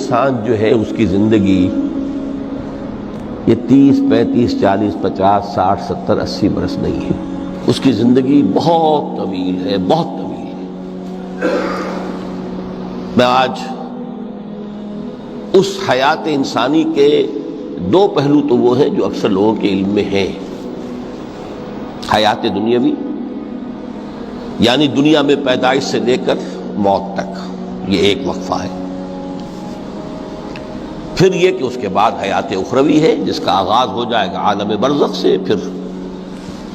انسان جو ہے اس کی زندگی یہ 30 35 40 50 60 70 80 برس نہیں ہے. اس کی زندگی بہت طویل ہے، بہت طویل ہے. میں آج اس حیات انسانی کے دو پہلو تو وہ ہیں جو اکثر لوگوں کے علم میں ہیں. حیات دنیاوی یعنی دنیا میں پیدائش سے لے کر موت تک، یہ ایک وقفہ ہے. پھر یہ کہ اس کے بعد حیات اخروی ہے جس کا آغاز ہو جائے گا عالم برزخ سے، پھر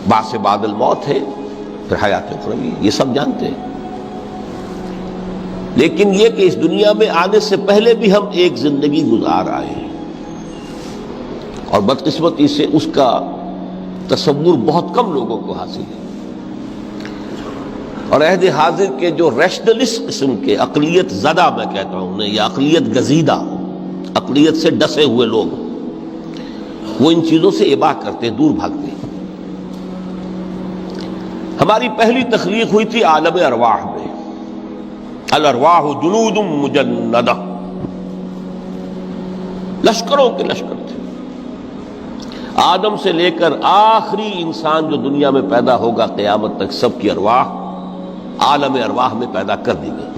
بعث بعد الموت ہے، پھر حیات اخروی ہے. یہ سب جانتے ہیں. لیکن یہ کہ اس دنیا میں آنے سے پہلے بھی ہم ایک زندگی گزار آئے ہیں، اور بدقسمتی سے اس کا تصور بہت کم لوگوں کو حاصل ہے. اور عہد حاضر کے جو ریشنلسٹ قسم کے عقلیت زدہ میں کہتا ہوں انہیں، یا عقلیت گزیدہ، عقلیت سے ڈسے ہوئے لوگ، وہ ان چیزوں سے اباع کرتے، دور بھاگتے. ہماری پہلی تخلیق ہوئی تھی عالم ارواح میں. الارواح جنود مجندہ، لشکروں کے لشکر تھے. آدم سے لے کر آخری انسان جو دنیا میں پیدا ہوگا قیامت تک، سب کی ارواح عالم ارواح میں پیدا کر دی گئی.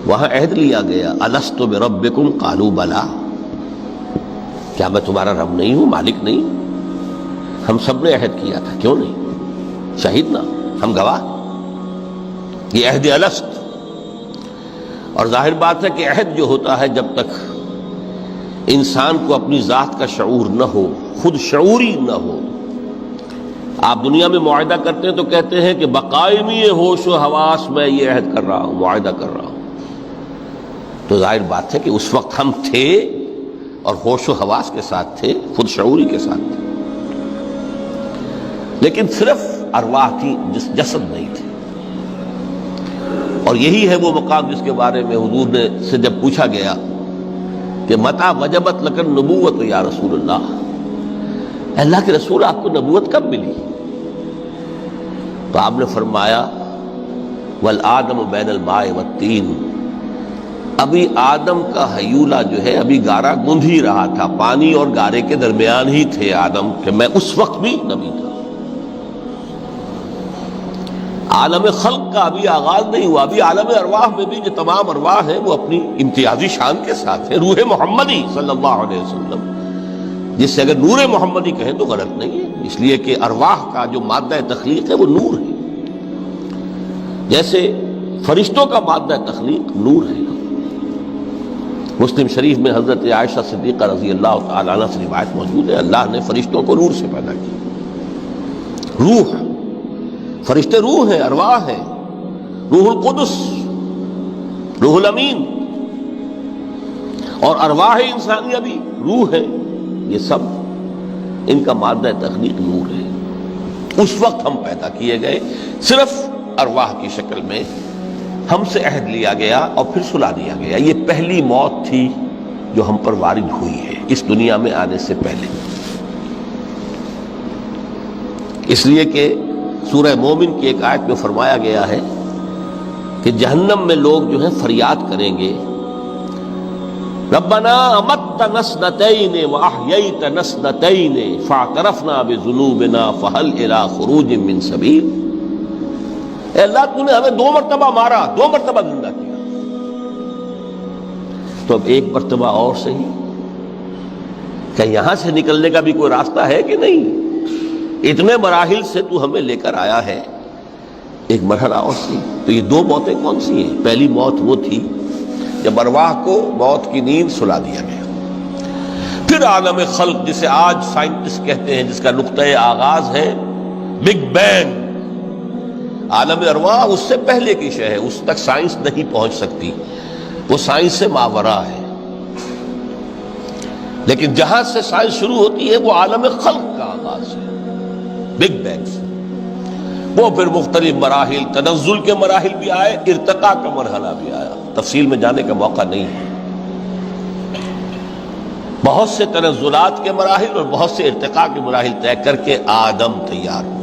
وہاں عہد لیا گیا، الست بربکم قالوا بلا، کیا میں تمہارا رب نہیں ہوں، مالک نہیں؟ ہم سب نے عہد کیا تھا، کیوں نہیں؟ شہید نا، ہم گواہ. یہ عہد الست. اور ظاہر بات ہے کہ عہد جو ہوتا ہے جب تک انسان کو اپنی ذات کا شعور نہ ہو، خود شعوری نہ ہو. آپ دنیا میں معاہدہ کرتے ہیں تو کہتے ہیں کہ بقائمی ہوش و حواس میں یہ عہد کر رہا ہوں، معاہدہ کر رہا ہوں. تو ظاہر بات ہے کہ اس وقت ہم تھے اور ہوش و حواس کے ساتھ تھے، خود شعوری کے ساتھ تھے. لیکن صرف ارواح تھی، جسد نہیں تھے. اور یہی ہے وہ مقام جس کے بارے میں حضور نے سے جب پوچھا گیا کہ متى وجبت لک النبوۃ یا رسول اللہ، اللہ کے رسول آپ کو نبوت کب ملی؟ تو آپ نے فرمایا والآدم بین الماء والطین، ابھی آدم کا حیولہ جو ہے ابھی گارا گوندھ ہی رہا تھا، پانی اور گارے کے درمیان ہی تھے آدم، کہ میں اس وقت بھی نبی تھا. عالم خلق کا ابھی آغاز نہیں ہوا. ابھی عالم ارواح میں بھی جو تمام ارواح ہیں وہ اپنی امتیازی شان کے ساتھ ہیں. روح محمدی صلی اللہ علیہ وسلم، جس سے اگر نور محمدی کہیں تو غلط نہیں ہے، اس لیے کہ ارواح کا جو مادہ تخلیق ہے وہ نور ہے، جیسے فرشتوں کا مادہ تخلیق نور ہے. مسلم شریف میں حضرت عائشہ صدیقہ رضی اللہ تعالیٰ عنہ سے روایت موجود ہے، اللہ نے فرشتوں کو نور سے پیدا کیا. روح، فرشتے روح ہیں، ارواح ہیں. روح القدس، روح الامین، اور ارواح انسانیہ بھی روح ہے. یہ سب ان کا مادہ تخلیق نور ہے. اس وقت ہم پیدا کیے گئے صرف ارواح کی شکل میں. ہم سے عہد لیا گیا اور پھر سلا دیا گیا. یہ پہلی موت تھی جو ہم پر وارد ہوئی ہے اس دنیا میں آنے سے پہلے. اس لیے کہ سورہ مومن کی ایک آیت میں فرمایا گیا ہے کہ جہنم میں لوگ جو ہیں فریاد کریں گے، ربنا امتنا اثنتین واحییتنا اثنتین فاعترفنا بذنوبنا فہل الی خروج من سبیل. اے اللہ تو نے ہمیں 2 مرتبہ مارا، 2 مرتبہ زندہ کیا، تو اب ایک مرتبہ اور صحیح، کیا یہاں سے نکلنے کا بھی کوئی راستہ ہے کہ نہیں؟ اتنے مراحل سے تو ہمیں لے کر آیا ہے، ایک مرحلہ اور سی. تو یہ 2 موتیں کون سی ہیں؟ پہلی موت وہ تھی جب ارواح کو موت کی نیند سلا دیا گیا. پھر عالم خلق جسے آج سائنٹسٹ کہتے ہیں، جس کا نقطۂ آغاز ہے بگ بینگ. عالم ارواح اس سے پہلے کی شے ہے، اس تک سائنس نہیں پہنچ سکتی، وہ سائنس سے ماوراء ہے. لیکن جہاں سے سائنس شروع ہوتی ہے وہ عالم خلق کا آغاز ہے، بگ بینگ سے. وہ پھر مختلف مراحل، تنزل کے مراحل بھی آئے، ارتقاء کا مرحلہ بھی آیا. تفصیل میں جانے کا موقع نہیں ہے. بہت سے تنزلات کے مراحل اور بہت سے ارتقاء کے مراحل طے کر کے آدم تیار ہوا.